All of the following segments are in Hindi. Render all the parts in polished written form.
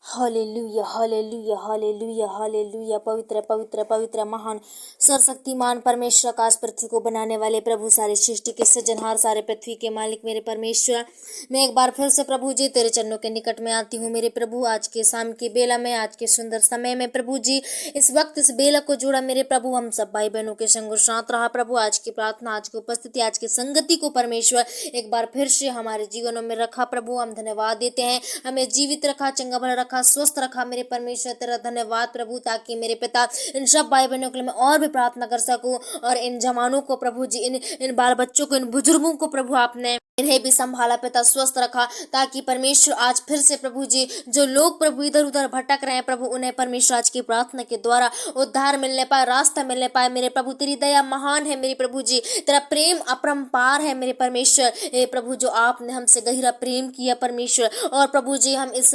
Hallelujah hallelujah hallelujah hallelujah. पवित्र पवित्र पवित्र महान सर्वशक्तिमान परमेश्वर, आकाश पृथ्वी को बनाने वाले प्रभु, सारे सृष्टि के सृजनहार, सारे पृथ्वी के मालिक मेरे परमेश्वर, मैं एक बार फिर से प्रभु जी तेरे चरणों के निकट में आती हूँ मेरे प्रभु। आज के शाम की बेला में, आज के सुंदर समय में प्रभु जी, इस वक्त इस बेला को जोड़ा मेरे प्रभु, हम सब भाई बहनों के संग और साथ रहा प्रभु। आज की प्रार्थना, आज की उपस्थिति, आज की संगति को परमेश्वर एक बार फिर से हमारे जीवनों में रखा प्रभु। हम धन्यवाद देते हैं, हमें जीवित रखा, चंगा भला रखा, स्वस्थ रखा मेरे परमेश्वर। तेरा धन्यवाद प्रभु, ताकि मेरे पिता इन सब भाई बहनों के लिए मैं और भी प्रार्थना कर सकूं, और इन जवानों को प्रभु जी, इन बाल बच्चों को, इन बुजुर्गों को प्रभु आपने इन्हें भी संभाला पिता, स्वस्थ रखा, ताकि परमेश्वर आज फिर से प्रभु जी, जो लोग प्रभु इधर उधर भटक रहे हैं प्रभु, उन्हें परमेश्वर आज की प्रार्थना के द्वारा उद्धार मिलने पाए, रास्ता मिलने पाए मेरे प्रभु। तेरी दया महान है मेरे प्रभु जी, तेरा प्रेम अपरंपार है मेरे परमेश्वर। हे प्रभु, जो आपने हमसे गहरा प्रेम किया परमेश्वर, और प्रभु जी हम इस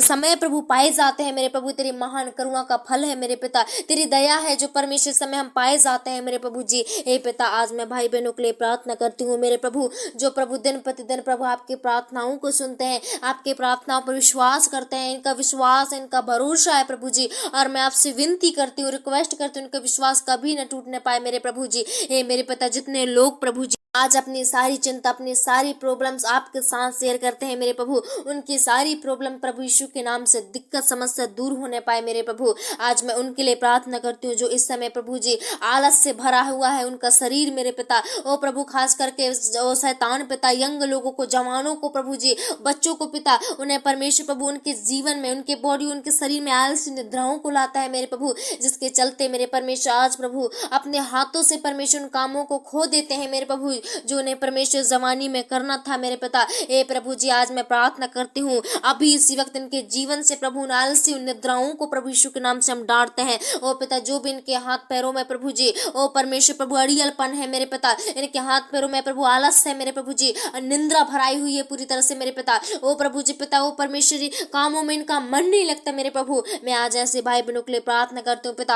समय प्रभु पाए जाते हैं मेरे प्रभु, तेरी महान करुणा का फल है मेरे पिता, तेरी दया है जो परमेश्वर समय हम पाए जाते हैं मेरे प्रभु जी। हे पिता, आज मैं भाई बहनों के लिए प्रार्थना करती हूँ मेरे प्रभु, जो प्रभु दिन प्रतिदिन प्रभु आपकी प्रार्थनाओं को सुनते हैं, आपके प्रार्थनाओं पर विश्वास करते हैं, इनका विश्वास, इनका भरोसा है प्रभु जी। और मैं आपसे विनती करती हूँ, रिक्वेस्ट करती हूँ, इनका विश्वास कभी न टूटने पाए मेरे प्रभु जी। हे मेरे पिता, जितने लोग प्रभु जी आज अपनी सारी चिंता, अपनी सारी प्रॉब्लम्स आपके साथ शेयर करते हैं मेरे प्रभु, उनकी सारी प्रॉब्लम प्रभु यीशु के नाम से, दिक्कत समस्या दूर होने पाए मेरे प्रभु। आज मैं उनके लिए प्रार्थना करती हूँ, जो इस समय प्रभु जी आलस से भरा हुआ है उनका शरीर मेरे पिता, ओ प्रभु, खास करके ओ शैतान पिता, यंग लोगों को, जवानों को प्रभु जी, बच्चों को पिता, उन्हें परमेश्वर प्रभु उनके जीवन में, उनके बॉडी, उनके शरीर में आलसी निद्राओं को लाता है मेरे प्रभु, जिसके चलते मेरे परमेश्वर आज प्रभु अपने हाथों से परमेश्वर उन कामों को खो देते हैं मेरे प्रभु, जो उन्हें परमेश्वर जवानी में करना था मेरे पिता। हे प्रभु जी, आज मैं प्रार्थना करती हूँ, अभी इसी वक्त इनके जीवन से प्रभु उन आलसी, उन निद्राओं को प्रभु यीशु के नाम से हम डांटते हैं। ओ पिता, जो भी इनके हाथ पैरों में प्रभु जी, ओ परमेश्वर प्रभु अड़ियलपन है मेरे पिता, इनके हाथ पैरों में प्रभु आलस है मेरे प्रभु जी, निंद्रा भराई हुई है पूरी तरह से मेरे पिता। ओ प्रभु जी पिता, ओ परमेश्वर जी, कामों में इनका मन नहीं लगता मेरे प्रभु। मैं आज ऐसे भाई बहनों के लिए प्रार्थना करती हूँ पिता,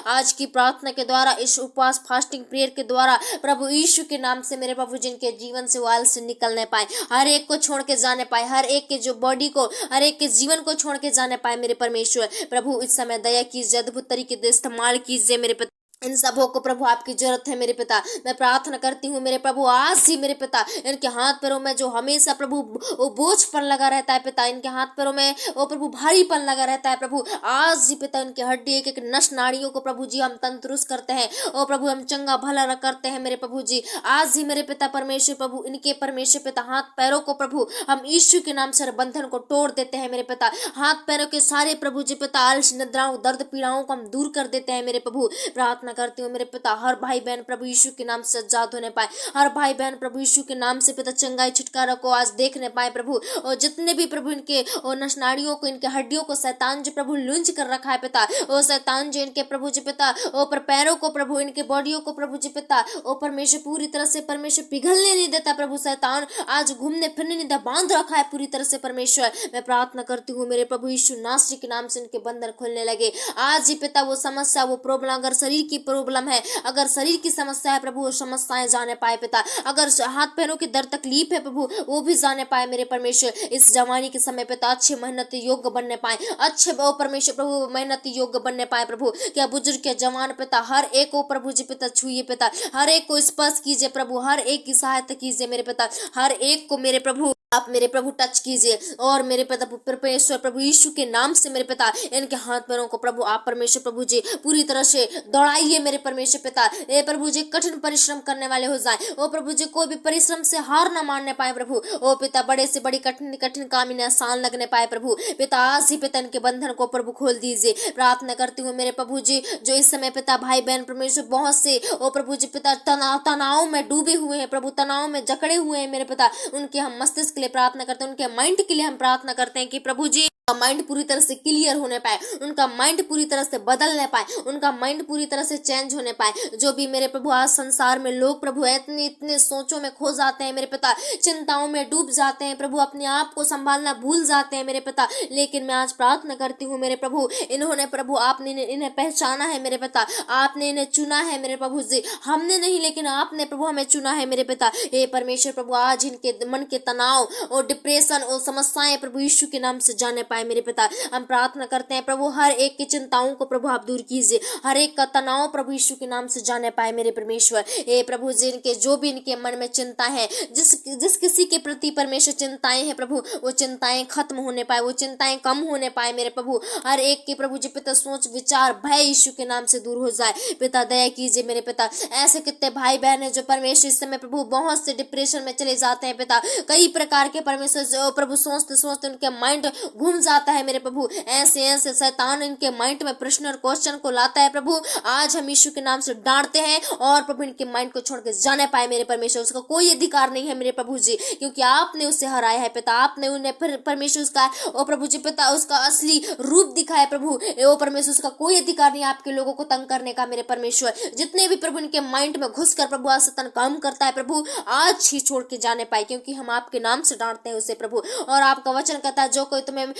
आज की प्रार्थना के द्वारा, इस उपवास फास्टिंग प्रेयर के द्वारा प्रभु यीशु के नाम से मेरे प्रभु, जिनके जीवन से वाल से निकलने पाए, हर एक को छोड़ के जाने पाए, हर एक के जो बॉडी को, हर एक के जीवन को छोड़ के जाने पाए मेरे परमेश्वर प्रभु। इस समय दया कीजिए, अद्भुत तरीके से इस्तेमाल कीजिए मेरे पिता, इन सबों को प्रभु आपकी जरूरत है मेरे पिता। मैं प्रार्थना करती हूँ मेरे प्रभु, आज ही मेरे पिता इनके हाथ पैरों में जो हमेशा प्रभु वो बोझपन लगा रहता है पिता, इनके हाथ पैरों में वो प्रभु भारीपन लगा रहता है प्रभु, आज ही पिता इनके हड्डी, एक एक नस नाड़ियों को प्रभु जी हम तंदुरुस्त करते हैं, और प्रभु हम चंगा भला करते हैं मेरे प्रभु जी। आज ही मेरे पिता परमेश्वर प्रभु, इनके परमेश्वर पिता हाथ पैरों को प्रभु हम यीशु के नाम से बंधन को तोड़ देते हैं मेरे पिता, हाथ पैरों के सारे प्रभु जी पिता आलस, निद्राओं, दर्द, पीड़ाओं को हम दूर कर देते हैं मेरे प्रभु। प्रार्थना करती हूँ मेरे पिता, हर भाई बहन प्रभु यीशु के नाम से आजाद होने पाए, हर भाई बहन प्रभु यीशु के नाम से पिता चंगाई छुटकारा को आज देखने पाए प्रभु, और जितने भी प्रभु इनके और नसनाड़ियों को, इनके हड्डियों को शैतान जो प्रभु लूंज कर रखा है पिता, ओ शैतान जो इनके प्रभु जी पिता ओ पर पैरों को प्रभु, इनके बॉडियों को प्रभु जी पिता ओ परमेश्वर पूरी तरह से परमेश्वर पिघलने नहीं देता प्रभु, शैतान आज घूमने फिरने नहीं देता, बांध रखा है पूरी तरह से परमेश्वर। मैं प्रार्थना करती हूँ मेरे प्रभु यीशु नासरी के नाम से इनके बंधन खुलने लगे आज ही पिता। वो समस्या, वो प्रॉब्लम, अगर शरीर की प्रॉब्लम है, अगर शरीर की समस्या है प्रभु, वो समस्याएं जाने पाए पिता, अगर हाथ पैरों की दर्द तकलीफ है प्रभु, वो भी जाने पाए मेरे परमेश्वर। इस जवानी के समय पिता अच्छे मेहनत योग्य बनने पाए, अच्छे ओ परमेश्वर प्रभु मेहनत योग्य बनने पाए प्रभु। क्या बुजुर्ग, क्या जवान पिता, हर एक को प्रभु जी पिता छुइए पिता, हर एक को स्पर्श कीजिए प्रभु, हर एक की सहायता कीजिए मेरे पिता, हर एक को मेरे प्रभु आप मेरे प्रभु टच कीजिए, और मेरे पिता परमेश्वर प्रभु यीशु के नाम से मेरे पिता इनके हाथ पैरों को प्रभु आप परमेश्वर प्रभु जी पूरी तरह से दौड़ाइए मेरे परमेश्वर पिता। ए प्रभु जी, कठिन परिश्रम करने वाले हो जाए, ओ प्रभु जी, कोई भी परिश्रम से हार ना मानने पाए प्रभु, ओ पिता बड़े से बड़ी कठिन कठिन काम इन्हें आसान लगने पाए प्रभु पिता। आज ही पिता इनके बंधन को प्रभु खोल दीजिए। प्रार्थना करती हूँ मेरे प्रभु जी, जो इस समय पिता भाई बहन परमेश्वर बहुत से ओ प्रभु जी पिता तनाव में डूबे हुए हैं प्रभु, तनाव में जकड़े हुए हैं मेरे पिता, उनके हम मस्तिष्क के लिए प्रार्थना करते हैं, उनके माइंड के लिए हम प्रार्थना करते हैं कि प्रभु जी माइंड पूरी तरह से क्लियर होने पाए, उनका माइंड पूरी तरह से बदलने पाए, उनका माइंड पूरी तरह से चेंज होने पाए। जो भी मेरे प्रभु आज संसार में लोग प्रभु इतने इतने सोचों में खो जाते हैं मेरे पिता, चिंताओं में डूब जाते हैं प्रभु, अपने आप को संभालना भूल जाते हैं मेरे पिता, लेकिन मैं आज प्रार्थना करती हूँ मेरे प्रभु, इन्होंने प्रभु आपने इन्हें पहचाना है मेरे पिता, आपने इन्हें चुना है मेरे प्रभु जी, हमने नहीं लेकिन आपने प्रभु हमें चुना है मेरे पिता। हे परमेश्वर प्रभु, आज इनके मन के तनाव और डिप्रेशन और समस्याएं प्रभु यीशु के नाम से जाने पाए पाए मेरे पिता। हम प्रार्थना करते हैं प्रभु हर एक की चिंताओं को प्रभु आप दूर कीजिए, हर एक का तनाव प्रभु यीशु के नाम से जाने पाए मेरे परमेश्वर। हे प्रभु जिनके जो भी इनके मन में चिंता है, जिस किसी के प्रति परमेश्वर चिंताएं हैं प्रभु, वो चिंताएं खत्म होने पाए, वो चिंताएं कम होने पाए मेरे प्रभु। हर एक के प्रभु जी पिता सोच विचार भय यीशु के नाम से दूर हो जाए पिता। दया कीजिए मेरे पिता। ऐसे कितने भाई बहन है जो परमेश्वर इस समय प्रभु बहुत से डिप्रेशन में चले जाते हैं पिता। कई प्रकार के परमेश्वर प्रभु सोचते सोचते उनके माइंड घूम जाता है मेरे प्रभु। ऐसे ऐसे शैतान इनके माइंड में प्रश्न और क्वेश्चन को लाता है प्रभु। आज हम यीशु के नाम से डांटते हैं और प्रभु इनके माइंड को छोड़ के जाने पाए मेरे परमेश्वर। उसका कोई अधिकार नहीं है मेरे प्रभु जी, क्योंकि आपने उसे हराया है पिता। आपने उन्हें परमेश्वर उसका ओ प्रभु जी पिता उसका असली रूप दिखाया प्रभु। ओ परमेश्वर उसका कोई अधिकार नहीं आपके लोगों को तंग करने का मेरे परमेश्वर। जितने भी प्रभु इनके माइंड में घुसकर प्रभु आज शैतान काम करता है प्रभु, आज ही छोड़ के जाने पाए, क्योंकि हम आपके नाम से डांटते हैं उसे प्रभु। और आपका वचन कहता है जो कोई तुम्हें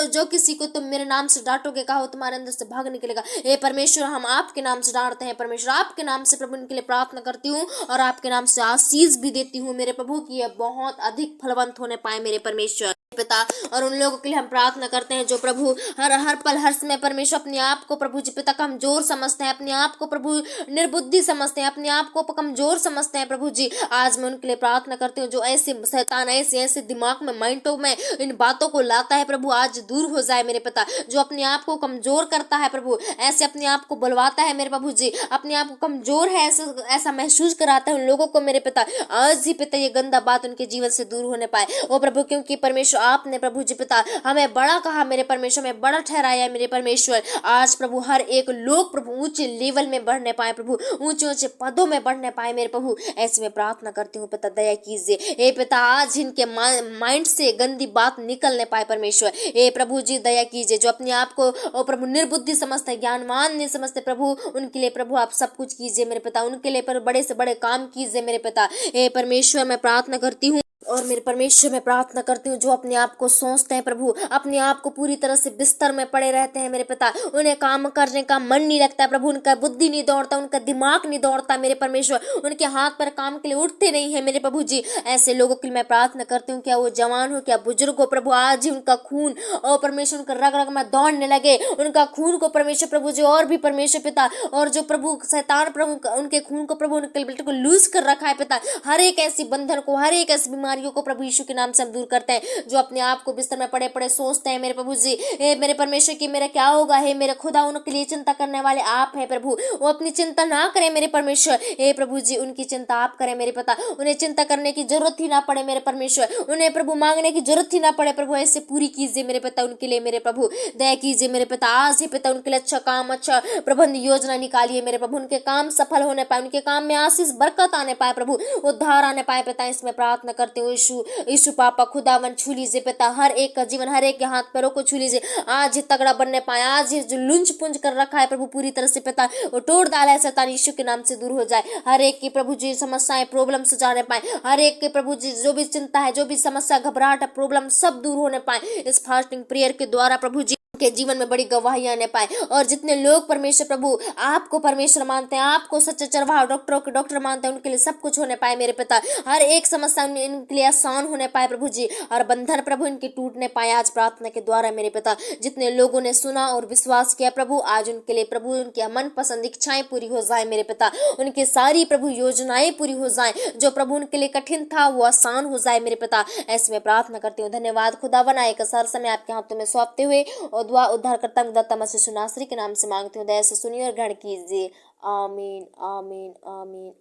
जो किसी को तुम मेरे नाम से डांटोगे कहा तुम्हारे अंदर से भाग निकलेगा। हे परमेश्वर हम आपके नाम से डांटते हैं परमेश्वर। आपके नाम से प्रभु इनके लिए प्रार्थना करती हूँ और आपके नाम से आशीष भी देती हूँ मेरे प्रभु कि यह बहुत अधिक फलवंत होने पाए मेरे परमेश्वर पिता। और उन लोगों के लिए हम प्रार्थना करते हैं जो प्रभु हर पल हर समय परमेश्वर अपने आप को प्रभु जी पिता कमजोर समझते हैं, अपने आप को प्रभु निर्बुद्धि समझते हैं, अपने आप को कमजोर समझते हैं प्रभु जी। आज मैं उनके लिए प्रार्थना करती हूँ जो ऐसे शैतान ऐसे दिमाग में माइंडों में इन बातों को लाता है प्रभु, आज दूर हो जाए मेरे पिता। जो अपने आप को कमजोर करता है प्रभु, ऐसे अपने आप को बुलवाता है मेरे प्रभु जी, अपने आप को कमजोर है ऐसा महसूस कराता है उन लोगों को मेरे पिता। आज ही पिता ये गंदा बात उनके जीवन से दूर होने पाए ओ प्रभु, क्योंकि परमेश्वर आपने प्रभु जी पिता हमें बड़ा कहा मेरे परमेश्वर, में बड़ा ठहराया मेरे परमेश्वर। आज प्रभु हर एक लोग प्रभु ऊंचे लेवल में बढ़ने पाए प्रभु, ऊंचे ऊंचे पदों में बढ़ने पाए मेरे प्रभु। ऐसे में प्रार्थना करती हूँ पिता दया कीजिए। हे पिता आज इनके माइंड से गंदी बात निकलने पाए परमेश्वर। हे प्रभु जी दया कीजिए। जो अपने आप को ओ प्रभु निर्बुद्धि समझते हैं, ज्ञानवान नहीं समझते प्रभु, उनके लिए प्रभु आप सब कुछ कीजिए मेरे पिता। उनके लिए पर बड़े से बड़े काम कीजिए मेरे पिता। हे परमेश्वर मैं प्रार्थना करती हूँ और मेरे परमेश्वर मैं प्रार्थना करती हूँ जो अपने आप को सोचते हैं प्रभु, अपने आप को पूरी तरह से बिस्तर में पड़े रहते हैं मेरे पिता, उन्हें काम करने का मन नहीं लगता है प्रभु, उनका बुद्धि नहीं दौड़ता, उनका दिमाग नहीं दौड़ता मेरे परमेश्वर, उनके हाथ पर काम के लिए उठते नहीं है मेरे प्रभु जी। ऐसे लोगों के लिए मैं प्रार्थना करती हूँ, क्या वो जवान हो क्या बुजुर्ग हो प्रभु, आज ही उनका खून और परमेश्वर उनका रग रग में दौड़ने लगे, उनका खून को परमेश्वर प्रभु जी और भी परमेश्वर पिता, और जो प्रभु शैतान प्रभु उनके खून को प्रभु उनके बिल्कुल लूज कर रखा है पिता, हर एक ऐसी बंधन को हर एक ऐसी बीमारियों को प्रभु यीशु के नाम से हम दूर करते हैं। जो अपने आप को बिस्तर में पड़े पड़े सोचते हैं मेरे प्रभु जी, हे मेरे परमेश्वर की मेरा क्या होगा, हे मेरे खुदा उनके लिए चिंता करने वाले आप हैं प्रभु, वो अपनी चिंता ना करें मेरे परमेश्वर। हे प्रभु जी उनकी चिंता आप करें मेरे पिता, उन्हें चिंता करने की जरूरत ही ना पड़े मेरे परमेश्वर, उन्हें प्रभु मांगने की जरूरत ही ना पड़े प्रभु, ऐसे पूरी कीजिए मेरे पिता उनके लिए मेरे प्रभु, दया कीजिए मेरे पिता। आज ही पिता उनके लिए अच्छा काम अच्छा प्रबंध योजना निकालिए मेरे प्रभु, उनके काम सफल होने पाए, उनके काम में आशीष बरकत आने पाए प्रभु, उद्धार आने पाए पिता। इसमें प्रार्थना करते हुए यीशु पापा खुदावन छू लीजिए पिता, हर एक का जीवन हर एक के हाथ पैरों को छू लीजिए, आज ही तगड़ा बनने पाए, आज ही जो लुंज पुंज कर रखा है प्रभु पूरी तरह से पिता वो तोड़ डाला है शैतान, यीशु के नाम से दूर हो जाए। हर एक की प्रभु जी समस्याएं प्रॉब्लम से जाने पाए, हर एक के प्रभु जी जो भी चिंता है जो भी समस्या घबराहट है प्रॉब्लम सब दूर होने पाए इस फास्टिंग प्रेयर के द्वारा प्रभु जी के जीवन में बड़ी गवाही आने पाए। और जितने लोग परमेश्वर प्रभु आपको परमेश्वर मानते हैं, आपको सच्चे चरवाहा डॉक्टरों के डॉक्टर मानते हैं, उनके लिए सब कुछ होने पाए मेरे पिता, हर एक समस्या इनके लिए आसान होने पाए प्रभु जी, और बंधन प्रभु इनके टूटने पाए आज प्रार्थना के द्वारा मेरे पिता। जितने लोगों ने सुना और विश्वास किया प्रभु आज उनके लिए प्रभु उनकी मन पसंद इच्छाएं पूरी हो जाए मेरे पिता, उनकी सारी प्रभु योजनाएं पूरी हो जाए, जो प्रभु उनके लिए कठिन था वो आसान हो जाए मेरे पिता। ऐसे में प्रार्थना करती हूँ। धन्यवाद खुदा बनाए का सार समय आपके हाथों में सौंपते हुए और दुआ उद्धार करता मुद्दा मसीह यीशु नासरी के नाम से मांगती हूँ, दया से सुनिए और ग्रहण कीजिए। आमीन आमीन आमीन।